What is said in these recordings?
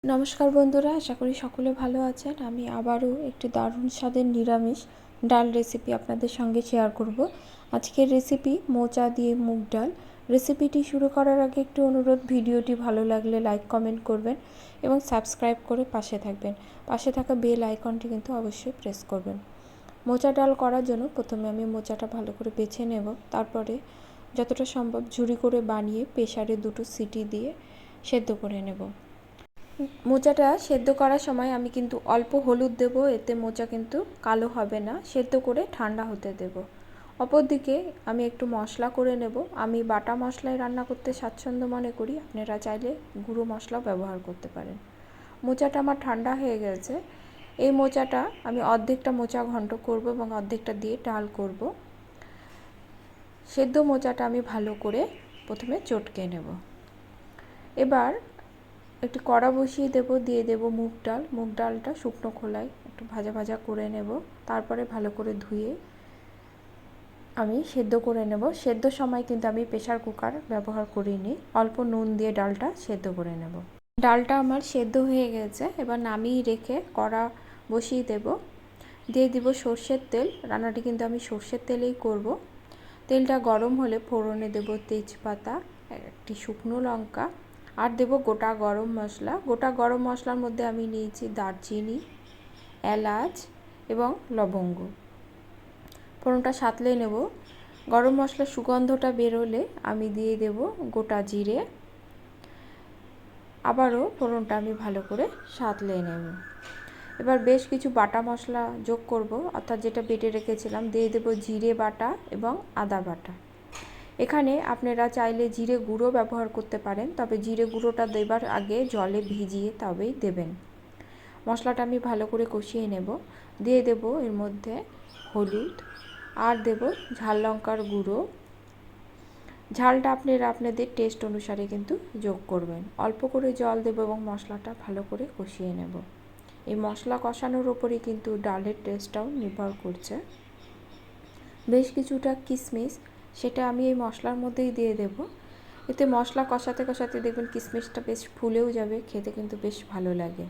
নমস্কার বন্ধুরা, আশা করি সকলে ভালো আছেন। আমি আবারও একটি দারুণ স্বাদের নিরামিষ ডাল রেসিপি আপনাদের সঙ্গে শেয়ার করব। আজকের রেসিপি মোচা দিয়ে মুগ ডাল। রেসিপিটি শুরু করার আগে একটু অনুরোধ, ভিডিওটি ভালো লাগলে লাইক কমেন্ট করবেন এবং সাবস্ক্রাইব করে পাশে থাকবেন। পাশে থাকা বেল আইকনটি কিন্তু অবশ্যই প্রেস করবেন। মোচা ডাল করার জন্য প্রথমে আমি মোচাটা ভালো করে বেছে নেব, তারপরে যতটা সম্ভব ঝুরি করে বানিয়ে প্রেসারে 2টো সিটি দিয়ে সেদ্ধ করে নেব। মোচাটা সেদ্ধ করার সময় আমি কিন্তু অল্প হলুদ দেব, এতে মোচা কিন্তু কালো হবে না। সেদ্ধ করে ঠান্ডা হতে দেব। অপরদিকে আমি একটু মশলা করে নেব। আমি বাটা মশলায় রান্না করতে স্বাচ্ছন্দ্য মনে করি, আপনারা চাইলে গুঁড়ো মশলাও ব্যবহার করতে পারেন। মোচাটা আমার ঠান্ডা হয়ে গেছে। এই মোচাটা আমি অর্ধেকটা মোচা ঘন্ট করব এবং অর্ধেকটা দিয়ে ডাল করব। সেদ্ধ মোচাটা আমি ভালো করে প্রথমে চটকে নেব। এবার একটু কড়া বসিয়ে দেব, দিয়ে দেব মুগ ডাল। মুগ ডালটা শুকনো খোলায় একটু ভাজা ভাজা করে নেব, তারপরে ভালো করে ধুয়ে আমি সেদ্ধ করে নেব। সেদ্ধ সময় কিন্তু আমি প্রেসার কুকার ব্যবহার করিনি, অল্প নুন দিয়ে ডালটা সেদ্ধ করে নেব। ডালটা আমার সেদ্ধ হয়ে গেছে, এবার নামিয়ে রেখে কড়া বসিয়ে দেব। দিয়ে দিব সর্ষের তেল। রান্নাটি কিন্তু আমি সর্ষের তেলেই করব। তেলটা গরম হলে ফোড়নে দেব তেজপাতা, একটি শুকনো লঙ্কা, আর দেব গোটা গরম মশলা। গোটা গরম মশলার মধ্যে আমি নিয়েছি দারচিনি, এলাচ এবং লবঙ্গ। ফোড়নটা সাঁতলে নেব। গরম মশলার সুগন্ধটা বেরোলে আমি দিয়ে দেব গোটা জিরে। আবারও ফোড়নটা আমি ভালো করে সাঁতলে নেব। এবার বেশ কিছু বাটা মশলা যোগ করব, অর্থাৎ যেটা বেটে রেখেছিলাম। দিয়ে দেব জিরে বাটা এবং আদা বাটা। এখানে আপনারা চাইলে জিরে গুঁড়ো ব্যবহার করতে পারেন, তবে জিরে গুঁড়োটা দেবার আগে জলে ভিজিয়ে তবেই দেবেন। মশলাটা আমি ভালো করে কষিয়ে নেব। দিয়ে দেব এর মধ্যে হলুদ, আর দেব ঝাল লঙ্কার গুঁড়ো। ঝালটা আপনারা আপনাদের টেস্ট অনুসারে কিন্তু যোগ করবেন। অল্প করে জল দেব এবং মশলাটা ভালো করে কষিয়ে নেব। এই মশলা কষানোর ওপরই কিন্তু ডালের টেস্টটাও নির্ভর করছে। বেশ কিছুটা কিশমিশ, সেটা আমি এই মশলার মধ্যেই দিয়ে দেব। এতে মশলা কষাতে কষাতে দেখবেন কিশমিশটা বেশ ফুলেও যাবে, খেতে কিন্তু বেশ ভালো লাগে।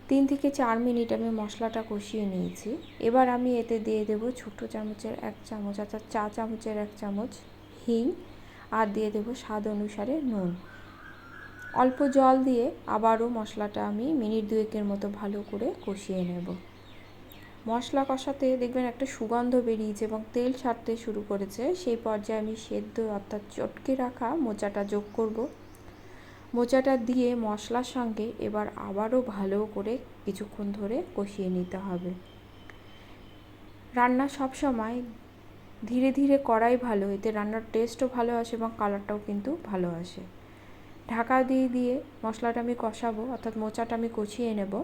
3 থেকে 4 মিনিট আমি মশলাটা কষিয়ে নিয়েছি। এবার আমি এতে দিয়ে দেব ছোটো চামচের 1 চামচ, অর্থাৎ চা চামচের 1 চামচ হিং, আর দিয়ে দেব স্বাদ অনুসারে নুন। অল্প জল দিয়ে আবারও মশলাটা আমি মিনিট 2 মতো ভালো করে কষিয়ে নেব। মশলা কষাতে দেখবেন একটা সুগন্ধ বেরিয়েছে এবং তেল ছাড়তে শুরু করেছে। সেই পর্যায়ে আমি সেদ্ধ অর্থাৎ চটকে রাখা মোচাটা যোগ করব। মোচাটা দিয়ে মশলার সঙ্গে এবার আবারও ভালো করে কিছুক্ষণ ধরে কষিয়ে নিতে হবে। রান্না সব সময় ধীরে ধীরে করাই ভালো, এতে রান্নার টেস্টও ভালো আসে এবং কালারটাও কিন্তু ভালো আসে। ঢাকা দিয়ে দিয়ে মশলাটা আমি কষাবো, অর্থাৎ মোচাটা আমি কষিয়ে নেব।